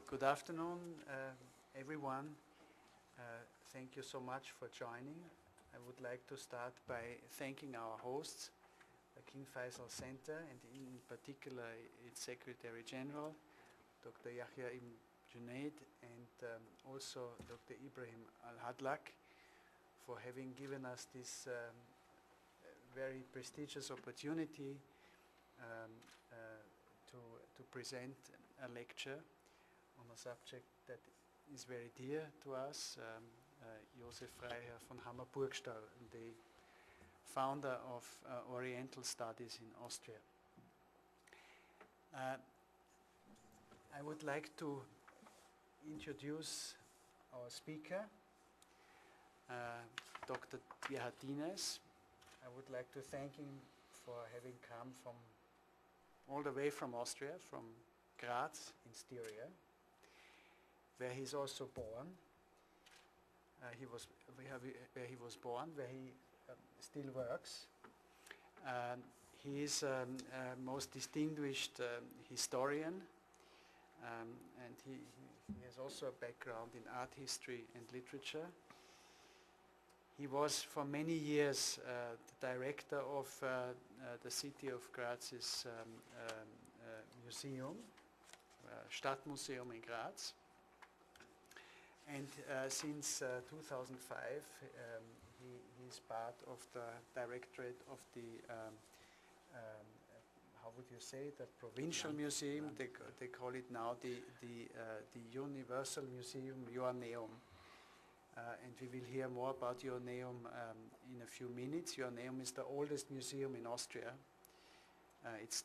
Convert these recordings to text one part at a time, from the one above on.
Good afternoon, everyone. Thank you so much for joining. I would like to start by thanking our hosts, the King Faisal Center, and in particular its Secretary General, Dr. Yahya Ibn Junaid, and also Dr. Ibrahim Al-Hadlak, for having given us this very prestigious opportunity to present a lecture on a subject that is very dear to us, Joseph von Hammer-Purgstall, the founder of Oriental Studies in Austria. I would like to introduce our speaker, Dr. Gerhard Dienes. I would like to thank him for having come from all the way from Austria, from Gratz in Styria, where he's also born. Where he was born, where he still works. He is a most distinguished historian, and he has also a background in art history and literature. He was for many years the director of the city of Graz's museum, Stadtmuseum in Graz. And since 2005, he is part of the directorate of the, how would you say, the provincial museum. They call it now the Universal Museum Joanneum. And we will hear more about Joanneum in a few minutes. Joanneum is the oldest museum in Austria. It's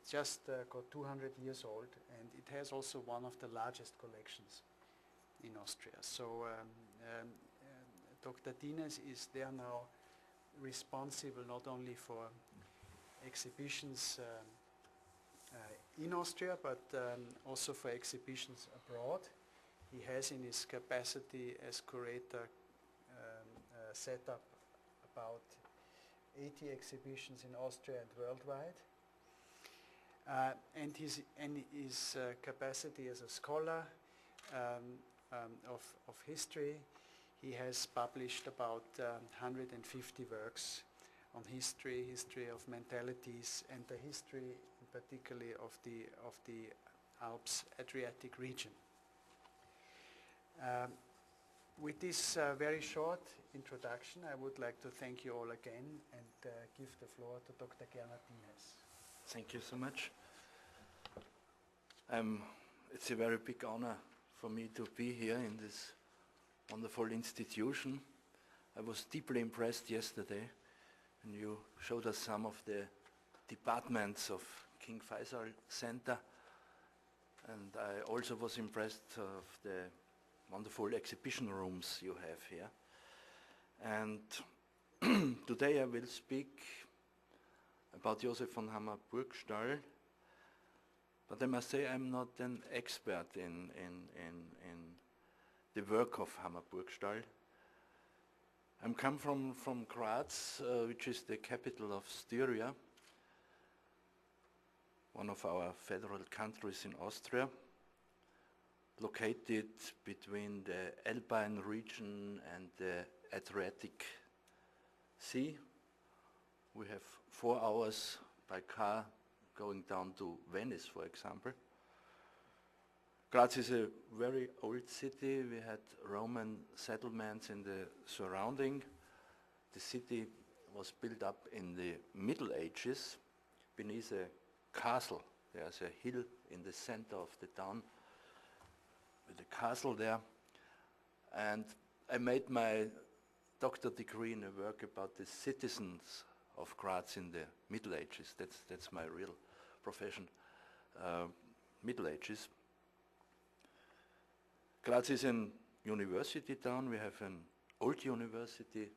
just got 200 years old, and it has also one of the largest collections in Austria. So Dr. Dienes is there now responsible not only for exhibitions in Austria, but also for exhibitions abroad. He has in his capacity as curator set up about 80 exhibitions in Austria and worldwide. And his capacity as a scholar of history, he has published about 150 works on history of mentalities, and the history particularly of the Alps Adriatic region. With this very short introduction, I would like to thank you all again and give the floor to Dr. Gerhard Dienes. Thank you so much. It's a very big honor for me to be here in this wonderful institution. I was deeply impressed yesterday when you showed us some of the departments of King Faisal Center, and I also was impressed of the wonderful exhibition rooms you have here. And today I will speak about Joseph von Hammer-Purgstall, but I must say I'm not an expert in the work of Hammer-Purgstall. I come from Gratz, which is the capital of Styria, one of our federal countries in Austria, located between the Alpine region and the Adriatic Sea. We have 4 hours by car going down to Venice, for example. Graz is a very old city. We had Roman settlements in the surrounding. The city was built up in the Middle Ages beneath a castle. There's a hill in the center of the town with a castle there. And I made my doctorate degree in a work about the citizens of Graz in the Middle Ages. That's my real profession, Middle Ages. Graz is a university town. We have an old university.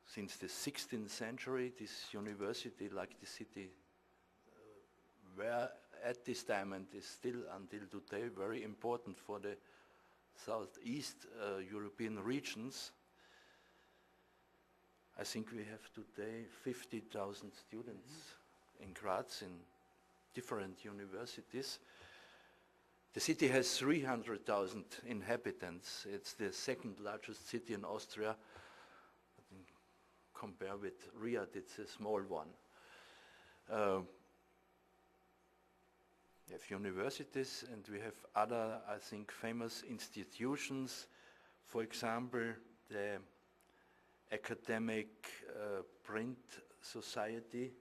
Since the 16th century, this university, like the city, were at this time and is still until today very important for the southeast European regions. I think we have today 50,000 students in Graz in different universities. The city has 300,000 inhabitants. It's the second largest city in Austria. Compare with Riyadh, it's a small one. We have universities and we have other, I think, famous institutions. For example, the Academic Print Society,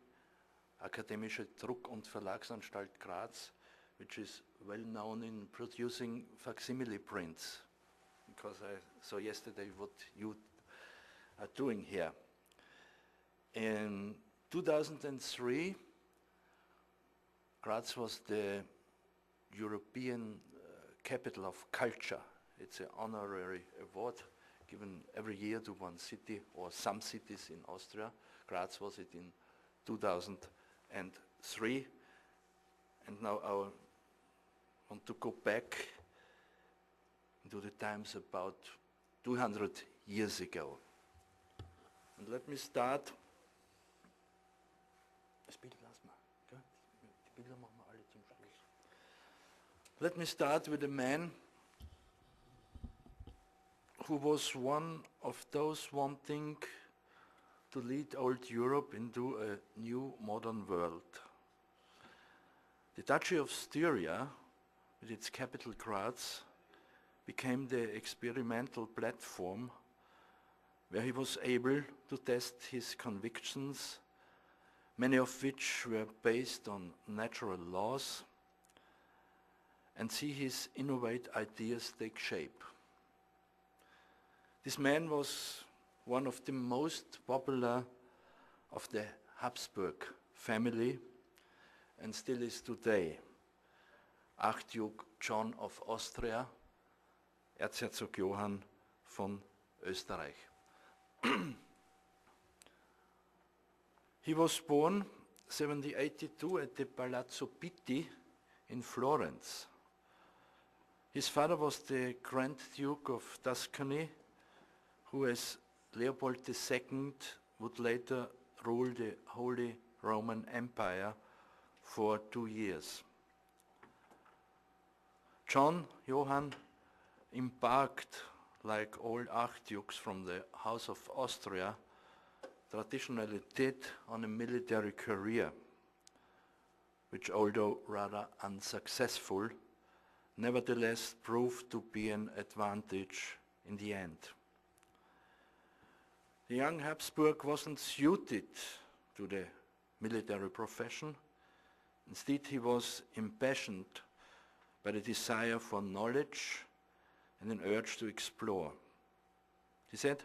Akademische Druck- und Verlagsanstalt Graz, which is well known in producing facsimile prints, because I saw yesterday what you are doing here. In 2003, Graz was the European capital of culture. It's an honorary award given every year to one city or some cities in Austria. Graz was it in 2003. And now I want to go back into the times about 200 years ago. And let me start. Let me start with a man who was one of those wanting to lead old Europe into a new modern world. The Duchy of Styria, with its capital Graz, became the experimental platform where he was able to test his convictions, many of which were based on natural laws, and see his innovative ideas take shape. This man was one of the most popular of the Habsburg family and still is today. Archduke John of Austria, Erzherzog Johann von Österreich. He was born 1782 at the Palazzo Pitti in Florence. His father was the Grand Duke of Tuscany, who as Leopold II would later rule the Holy Roman Empire for 2 years. John Johann embarked, like all archdukes from the House of Austria, traditionally did, on a military career, which, although rather unsuccessful, nevertheless proved to be an advantage in the end. The young Habsburg wasn't suited to the military profession. Instead, he was impassioned by the desire for knowledge and an urge to explore. He said,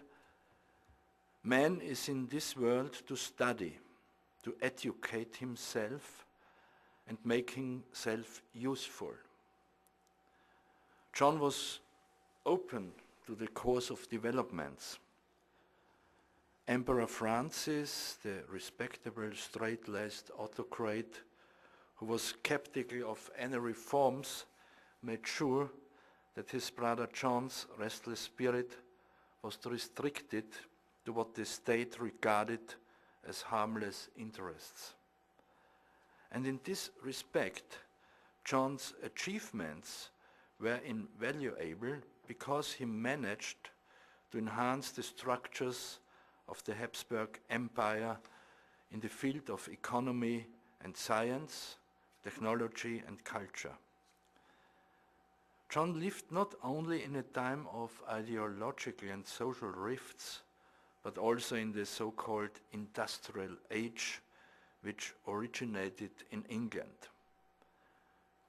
"Man is in this world to study, to educate himself and make himself useful." John was open to the course of developments. Emperor Francis, the respectable, straight-laced autocrat who was skeptical of any reforms, made sure that his brother John's restless spirit was restricted to what the state regarded as harmless interests. And in this respect, John's achievements were invaluable because he managed to enhance the structures of the Habsburg Empire in the field of economy and science, technology and culture. John lived not only in a time of ideological and social rifts, but also in the so-called industrial age, which originated in England.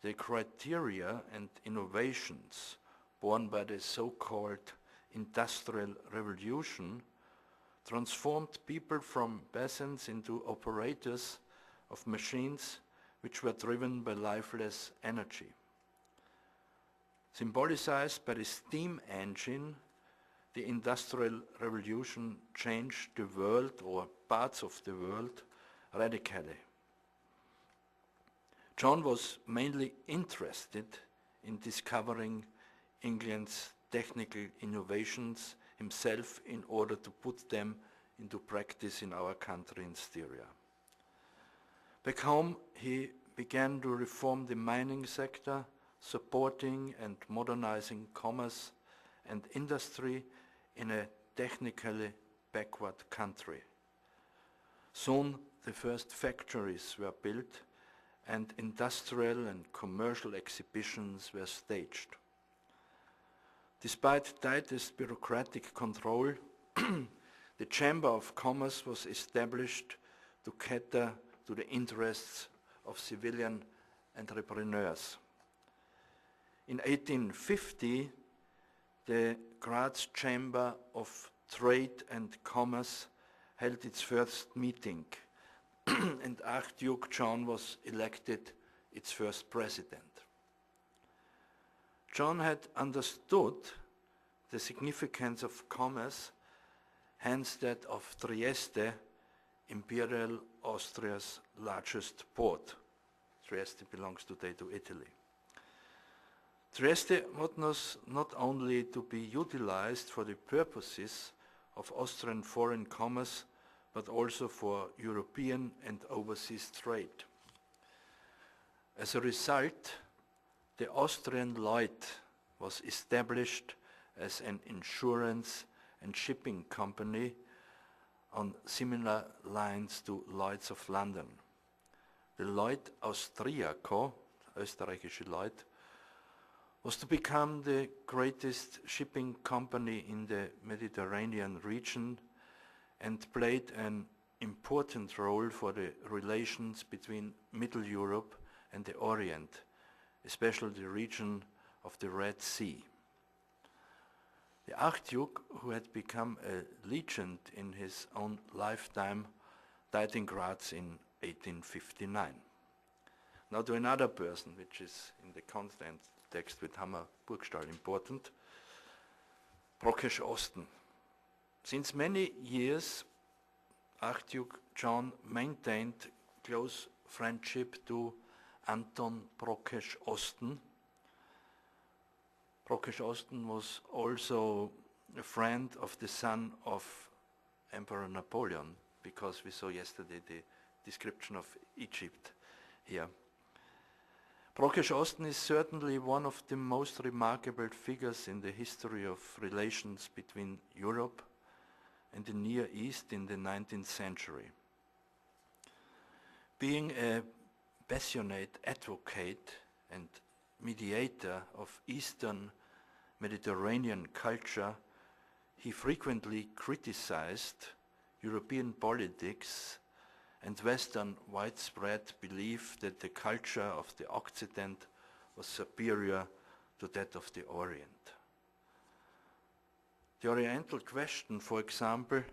The criteria and innovations born by the so-called Industrial Revolution transformed people from peasants into operators of machines which were driven by lifeless energy. Symbolized by the steam engine, the Industrial Revolution changed the world, or parts of the world, radically. John was mainly interested in discovering England's technical innovations himself in order to put them into practice in our country, in Styria. Back home, he began to reform the mining sector, supporting and modernizing commerce and industry in a technically backward country. Soon the first factories were built and industrial and commercial exhibitions were staged. Despite tightest bureaucratic control, the Chamber of Commerce was established to cater to the interests of civilian entrepreneurs. In 1850, the Gratz Chamber of Trade and Commerce held its first meeting, and Archduke John was elected its first president. John had understood the significance of commerce, hence that of Trieste, Imperial Austria's largest port. Trieste belongs today to Italy. Trieste was not only to be utilized for the purposes of Austrian foreign commerce, but also for European and overseas trade. As a result, the Austrian Lloyd was established as an insurance and shipping company on similar lines to Lloyd's of London. The Lloyd Austriaco, österreichische Lloyd, was to become the greatest shipping company in the Mediterranean region and played an important role for the relations between Middle Europe and the Orient, especially the region of the Red Sea. The Archduke, who had become a legend in his own lifetime, died in Graz in 1859. Now to another person, which is in the context with Hammer-Purgstall important, Brockesch-Osten. Since many years, Archduke John maintained close friendship to Anton Brockesch-Osten. Brockesch-Osten was also a friend of the son of Emperor Napoleon, because we saw yesterday the description of Egypt here. Brockesch-Osten is certainly one of the most remarkable figures in the history of relations between Europe and the Near East in the 19th century. Being a passionate advocate and mediator of Eastern Mediterranean culture, he frequently criticized European politics and Western widespread belief that the culture of the Occident was superior to that of the Orient. The Oriental question, for example,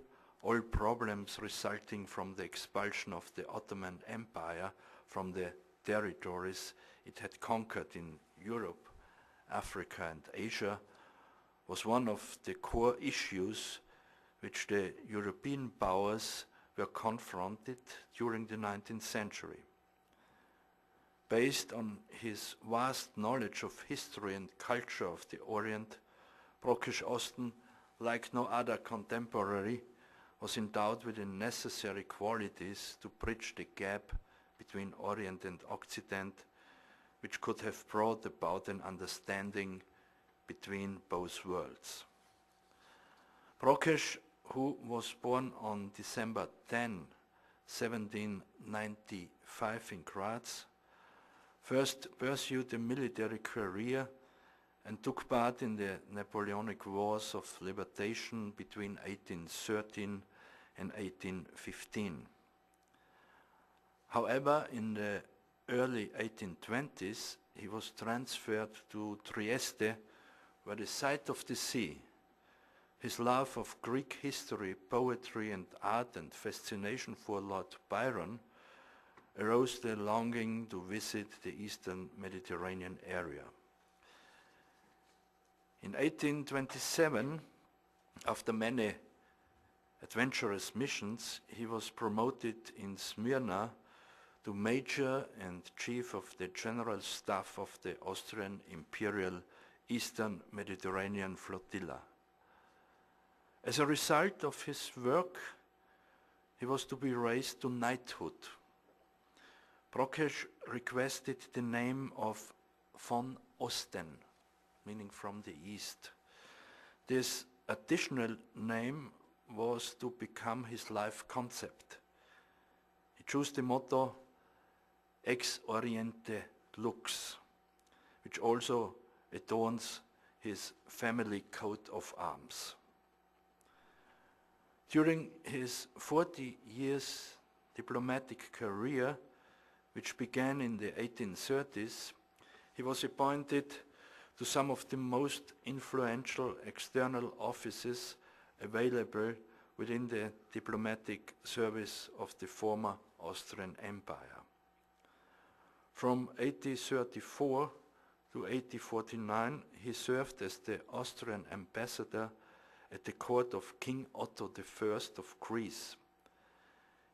all problems resulting from the expulsion of the Ottoman Empire from the territories it had conquered in Europe, Africa and Asia, was one of the core issues which the European powers were confronted during the 19th century. Based on his vast knowledge of history and culture of the Orient, Brockesch-Osten, like no other contemporary, was endowed with the necessary qualities to bridge the gap between Orient and Occident, which could have brought about an understanding between both worlds. Brockesch, who was born on December 10, 1795 in Graz, first pursued a military career and took part in the Napoleonic Wars of Liberation between 1813 and 1815. However, in the early 1820s, he was transferred to Trieste, where the sight of the sea, his love of Greek history, poetry and art, and fascination for Lord Byron aroused the longing to visit the Eastern Mediterranean area. In 1827, after many adventurous missions, he was promoted in Smyrna to Major and Chief of the General Staff of the Austrian Imperial Eastern Mediterranean Flotilla. As a result of his work, he was to be raised to knighthood. Brockesch requested the name of von Osten, meaning from the east. This additional name was to become his life concept. He chose the motto Ex Oriente Lux, which also adorns his family coat of arms. During his 40 years diplomatic career, which began in the 1830s, he was appointed to some of the most influential external offices available within the diplomatic service of the former Austrian Empire. From 1834 to 1849, he served as the Austrian ambassador at the court of King Otto I of Greece.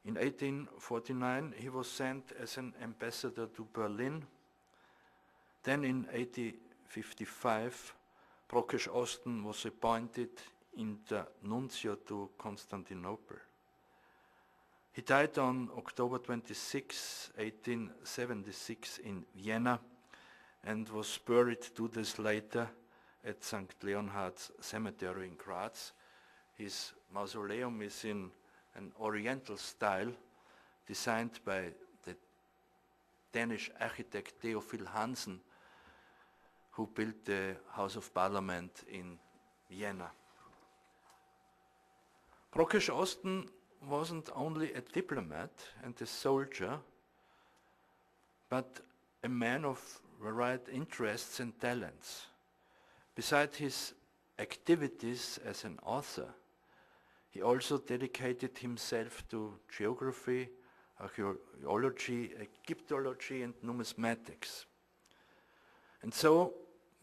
In 1849, he was sent as an ambassador to Berlin. Then in 1855, Brockesch-Osten was appointed Inter-Nuncio to Constantinople. He died on October 26, 1876 in Vienna and was buried 2 days later at St. Leonhard's Cemetery in Gratz. His mausoleum is in an Oriental style designed by the Danish architect Theophil Hansen, who built the House of Parliament in Vienna. Brockesch-Osten wasn't only a diplomat and a soldier, but a man of varied interests and talents. Besides his activities as an author, he also dedicated himself to geography, archaeology, Egyptology, and numismatics. And so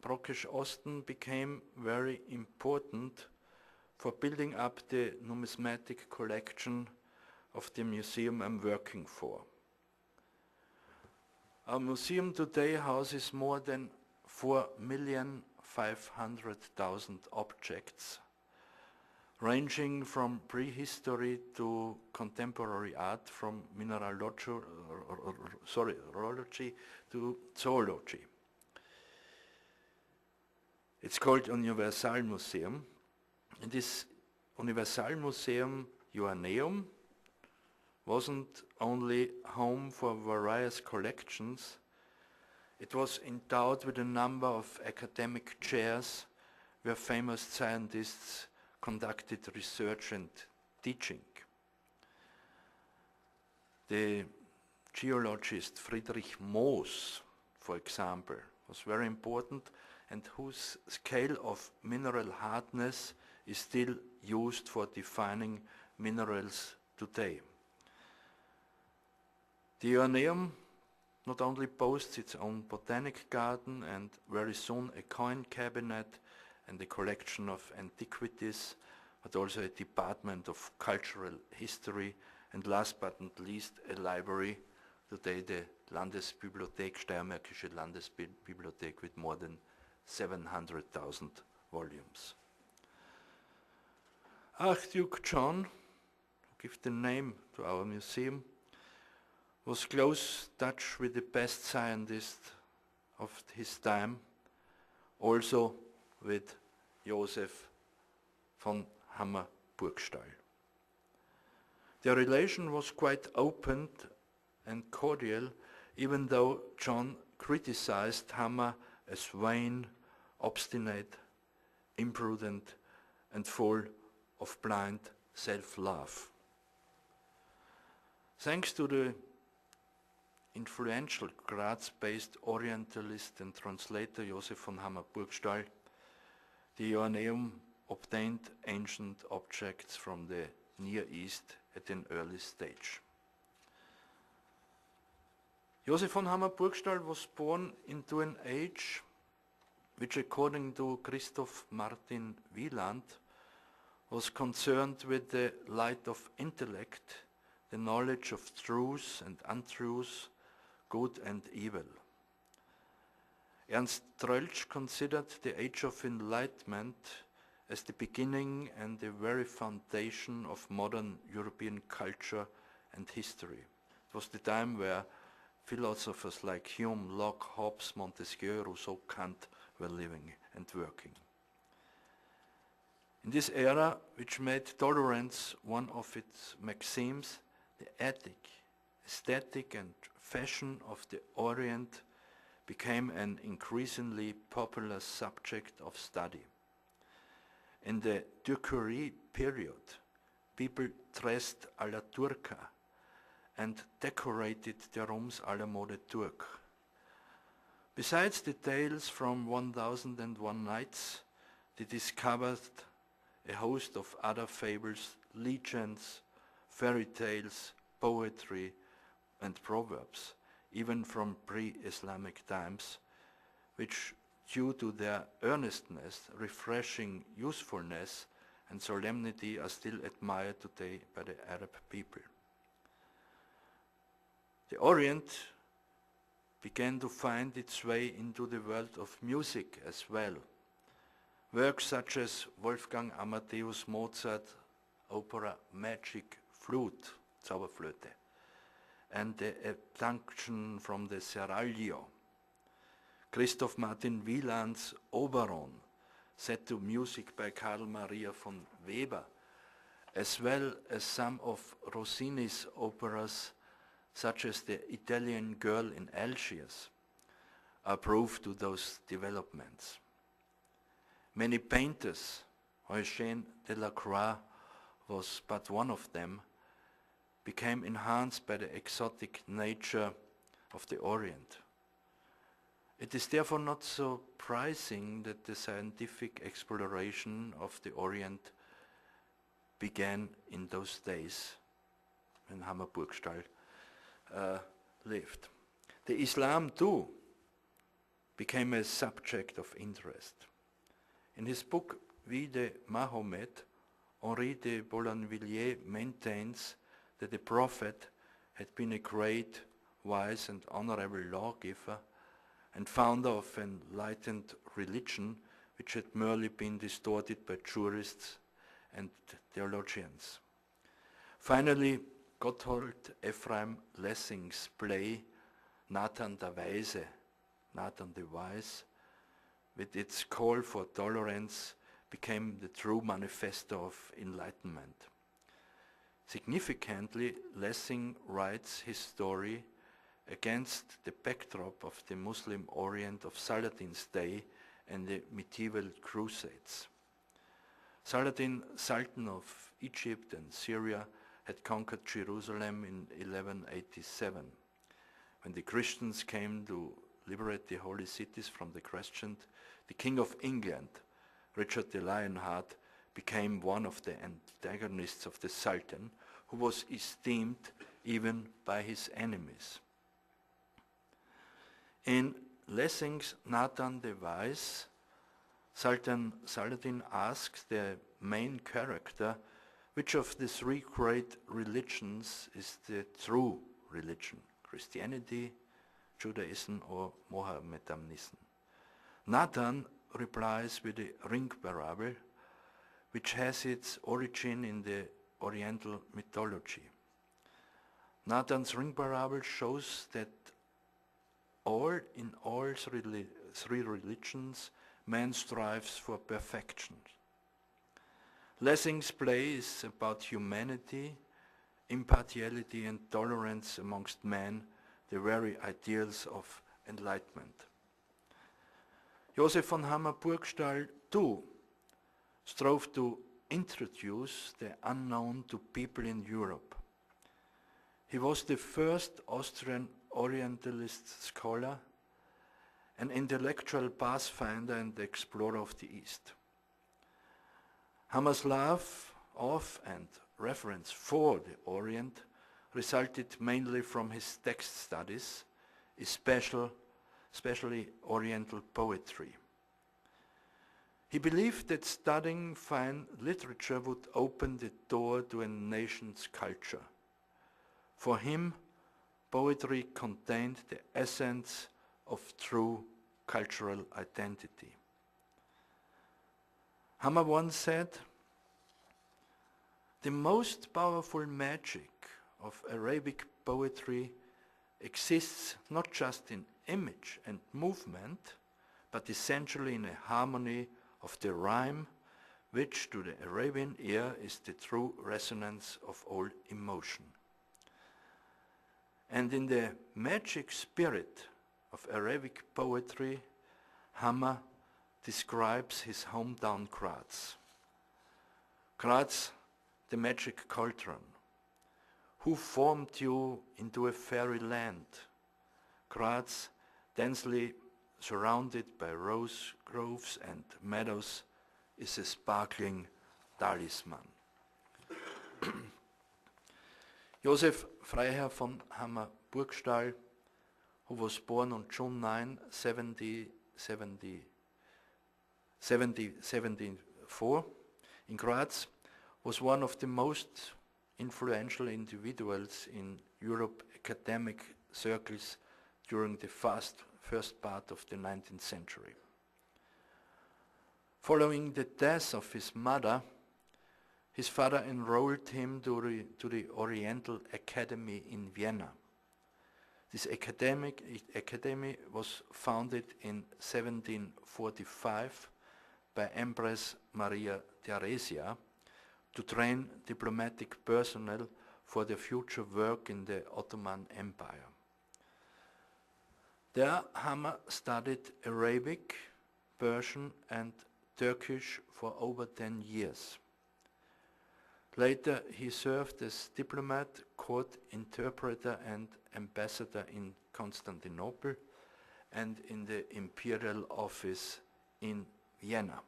Brockesch-Osten became very important for building up the numismatic collection of the museum I'm working for. Our museum today houses more than 4,500,000 objects, ranging from prehistory to contemporary art, from mineralogy to zoology. It's called Universal Museum, and this Universal Museum Joanneum wasn't only home for various collections, it was endowed with a number of academic chairs where famous scientists conducted research and teaching. The geologist Friedrich Moos, for example, was very important, and whose scale of mineral hardness is still used for defining minerals today. The Joanneum not only boasts its own botanic garden and very soon a coin cabinet and a collection of antiquities, but also a department of cultural history, and last but not least a library, today the Landesbibliothek, Steiermärkische Landesbibliothek, with more than 700,000 volumes. Archduke John, who gave the name to our museum, was close touch with the best scientists of his time, also with Joseph von Hammer-Purgstall. Their relation was quite open and cordial, even though John criticized Hammer as vain, obstinate, imprudent, and full of blind self-love. Thanks to the influential Graz-based Orientalist and translator Joseph von Hammer-Purgstall, the Joanneum obtained ancient objects from the Near East at an early stage. Joseph von Hammer-Purgstall was born into an age which, according to Christoph Martin Wieland, was concerned with the light of intellect, the knowledge of truths and untruths, good and evil. Ernst Troeltsch considered the Age of Enlightenment as the beginning and the very foundation of modern European culture and history. It was the time where philosophers like Hume, Locke, Hobbes, Montesquieu, Rousseau, Kant were living and working. In this era, which made tolerance one of its maxims, the ethic, aesthetic and fashion of the Orient became an increasingly popular subject of study. In the Turquerie period, people dressed à la turca and decorated their rooms à la mode turque. Besides the tales from 1001 Nights, they discovered a host of other fables, legends, fairy tales, poetry, and proverbs, even from pre-Islamic times, which, due to their earnestness, refreshing usefulness, and solemnity, are still admired today by the Arab people. The Orient began to find its way into the world of music as well. Works such as Wolfgang Amadeus Mozart opera Magic Flute, Zauberflöte, and the abduction from the Seraglio. Christoph Martin Wieland's Oberon, set to music by Karl Maria von Weber, as well as some of Rossini's operas, such as The Italian Girl in Algiers, are proof to those developments. Many painters, Eugène Delacroix was but one of them, became enhanced by the exotic nature of the Orient. It is therefore not surprising that the scientific exploration of the Orient began in those days when Hammer-Purgstall lived. The Islam too became a subject of interest. In his book Vie de Mahomet, Henri de Boulainvilliers maintains that the Prophet had been a great, wise and honorable lawgiver and founder of an enlightened religion which had merely been distorted by jurists and theologians. Finally, Gotthold Ephraim Lessing's play Nathan der Weise, Nathan the Wise, with its call for tolerance, became the true manifesto of enlightenment. Significantly, Lessing writes his story against the backdrop of the Muslim Orient of Saladin's day and the medieval Crusades. Saladin, Sultan of Egypt and Syria, had conquered Jerusalem in 1187. When the Christians came to liberate the holy cities from the Crescent, the King of England, Richard the Lionheart, became one of the antagonists of the Sultan, who was esteemed even by his enemies. In Lessing's Nathan the Wise, Saladin asks the main character which of the three great religions is the true religion, Christianity, Judaism or Mohammedanism. Nathan replies with the ring parable, which has its origin in the Oriental mythology. Nathan's ring parable shows that in all three religions, man strives for perfection. Lessing's play is about humanity, impartiality and tolerance amongst men, the very ideals of enlightenment. Joseph von Hammer-Purgstall too strove to introduce the unknown to people in Europe. He was the first Austrian Orientalist scholar, an intellectual pathfinder and explorer of the East. Hammer's love of and reverence for the Orient resulted mainly from his text studies, especially Oriental poetry. He believed that studying fine literature would open the door to a nation's culture. For him, poetry contained the essence of true cultural identity. Hammer once said, "The most powerful magic of Arabic poetry exists not just in image and movement, but essentially in a harmony of the rhyme, which to the Arabian ear is the true resonance of all emotion. And in the magic spirit of Arabic poetry, Hammer describes his hometown Gratz. Gratz, the magic cauldron. Who formed you into a fairy land? Gratz, densely surrounded by rose groves and meadows, is a sparkling talisman. Joseph Freiherr von Hammer-Purgstall, who was born on June 9, 1774 in Gratz, was one of the most influential individuals in Europe academic circles during the first part of the 19th century. Following the death of his mother, his father enrolled him to the Oriental Academy in Vienna. This academy was founded in 1745 by Empress Maria Theresia to train diplomatic personnel for their future work in the Ottoman Empire. There, Hammer studied Arabic, Persian, and Turkish for over 10 years. Later, he served as diplomat, court interpreter, and ambassador in Constantinople and in the imperial office in Vienna.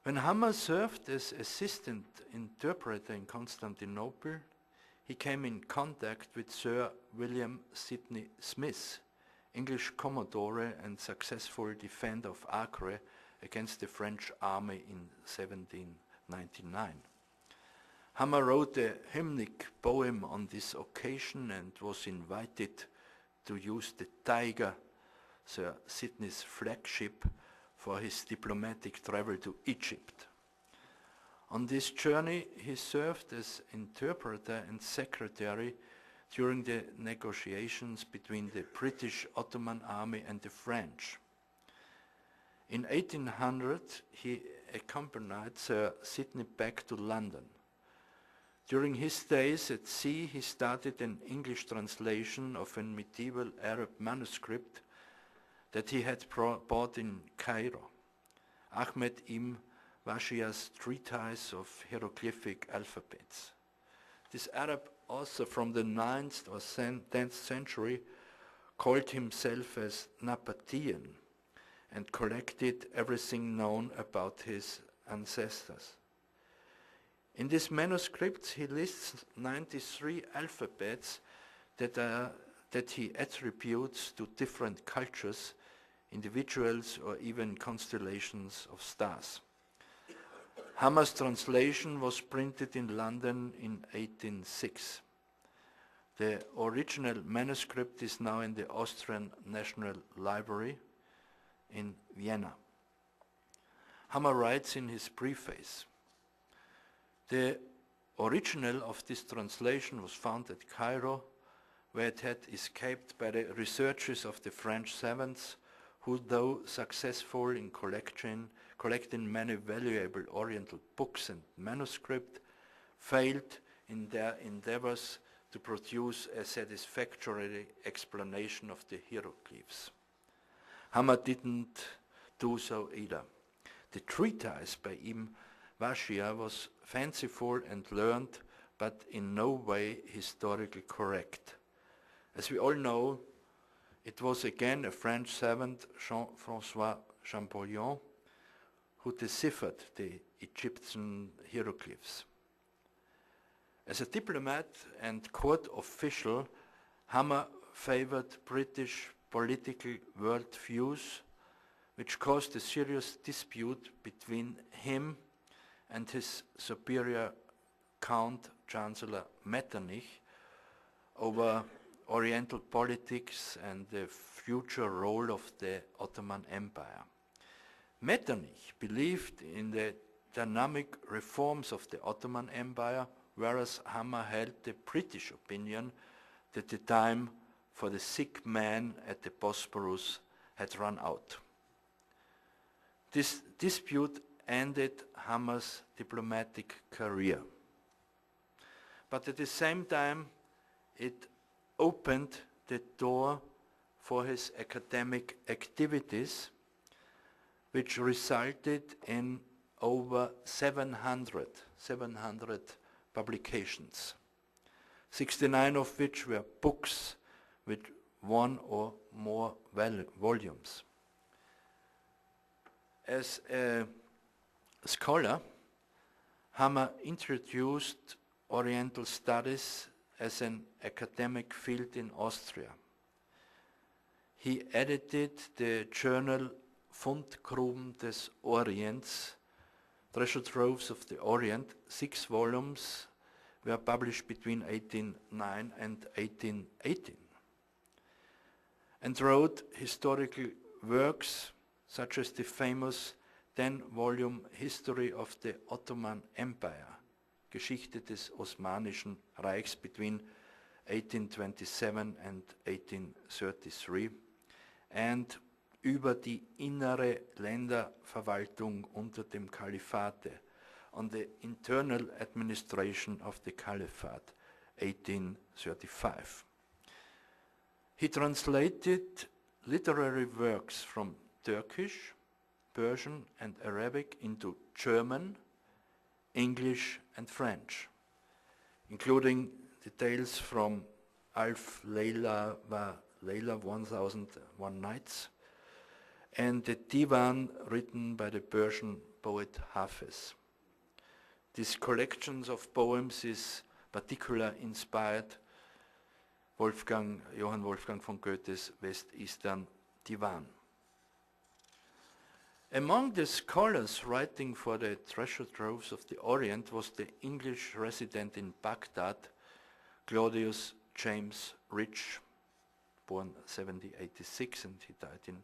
When Hammer served as assistant interpreter in Constantinople, he came in contact with Sir William Sidney Smith, English Commodore and successful defender of Acre against the French army in 1799. Hammer wrote a hymnic poem on this occasion and was invited to use the Tiger, Sir Sidney's flagship, for his diplomatic travel to Egypt. On this journey, he served as interpreter and secretary during the negotiations between the British Ottoman Army and the French. In 1800, he accompanied Sir Sidney back to London. During his days at sea, he started an English translation of a medieval Arab manuscript that he had bought in Cairo, Ahmed ibn Washia's treatise of hieroglyphic alphabets. This Arab author from the 9th or 10th century called himself as Nabatean and collected everything known about his ancestors. In this manuscript, he lists 93 alphabets that he attributes to different cultures, individuals, or even constellations of stars. Hammer's translation was printed in London in 1806. The original manuscript is now in the Austrian National Library in Vienna. Hammer writes in his preface, "The original of this translation was found at Cairo, where it had escaped by the researches of the French savants, who, though successful in collecting many valuable Oriental books and manuscripts, failed in their endeavors to produce a satisfactory explanation of the hieroglyphs." Hammer didn't do so either. The treatise by Ibn Washia was fanciful and learned, but in no way historically correct. As we all know, it was again a French savant, Jean-François Champollion, who deciphered the Egyptian hieroglyphs. As a diplomat and court official, Hammer favored British political worldviews, which caused a serious dispute between him and his superior Count Chancellor Metternich over Oriental politics and the future role of the Ottoman Empire. Metternich believed in the dynamic reforms of the Ottoman Empire, whereas Hammer held the British opinion that the time for the sick man at the Bosporus had run out. This dispute ended Hammer's diplomatic career. But at the same time, it opened the door for his academic activities, which resulted in over 700 publications, 69 of which were books with one or more volumes. As a scholar, Hammer introduced Oriental studies as an academic field in Austria. He edited the journal Fundgruben des Orients, Treasure Troves of the Orient. 6 volumes were published between 1809 and 1818, and wrote historical works such as the famous 10-volume History of the Ottoman Empire, Geschichte des Osmanischen Reichs between 1827 and 1833, and über die innere Länderverwaltung unter dem Kalifate, on the internal administration of the Caliphate, 1835. He translated literary works from Turkish, Persian and Arabic into German, English and French, including the tales from Alf Layla 1001 Nights and the Divan written by the Persian poet Hafez. This collections of poems is particularly inspired Johann Wolfgang von Goethes West-Eastern Divan. Among the scholars writing for the Treasure Troves of the Orient was the English resident in Baghdad, Claudius James Rich, born 1786 and he died in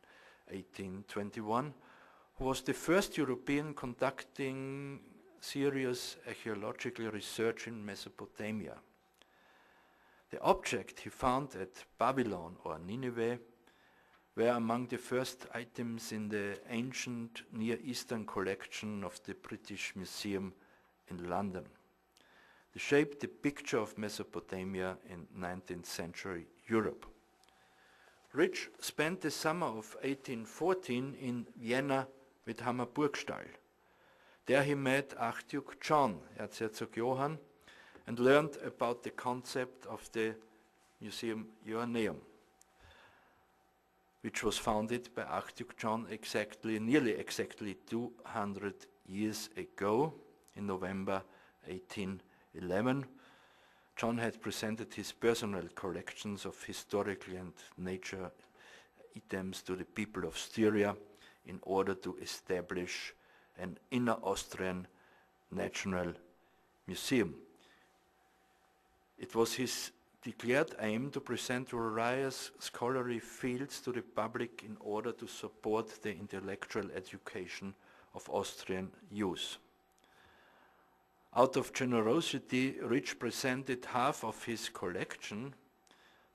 1821, who was the first European conducting serious archaeological research in Mesopotamia. The object he found at Babylon or Nineveh were among the first items in the ancient Near Eastern collection of the British Museum in London. They shaped the picture of Mesopotamia in 19th century Europe. Rich spent the summer of 1814 in Vienna with Hammer-Purgstall. There he met Archduke John, Erzherzog Johann, and learned about the concept of the Museum Joanneum, which was founded by Archduke John nearly exactly 200 years ago, in November 1811. John had presented his personal collections of historical and nature items to the people of Styria in order to establish an inner Austrian national museum. It was his declared aim to present various scholarly fields to the public in order to support the intellectual education of Austrian youth. Out of generosity, Rich presented half of his collection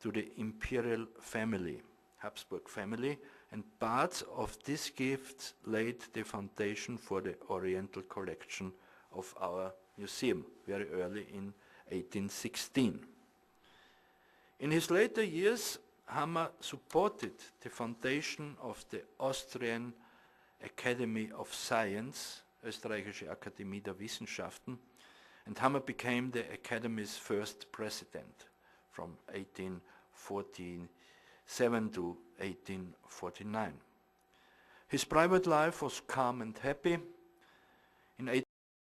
to the imperial family, Habsburg family, and parts of this gift laid the foundation for the Oriental collection of our museum, very early in 1816. In his later years, Hammer supported the foundation of the Austrian Academy of Science, Österreichische Akademie der Wissenschaften, and Hammer became the Academy's first president from 1847 to 1849. His private life was calm and happy. In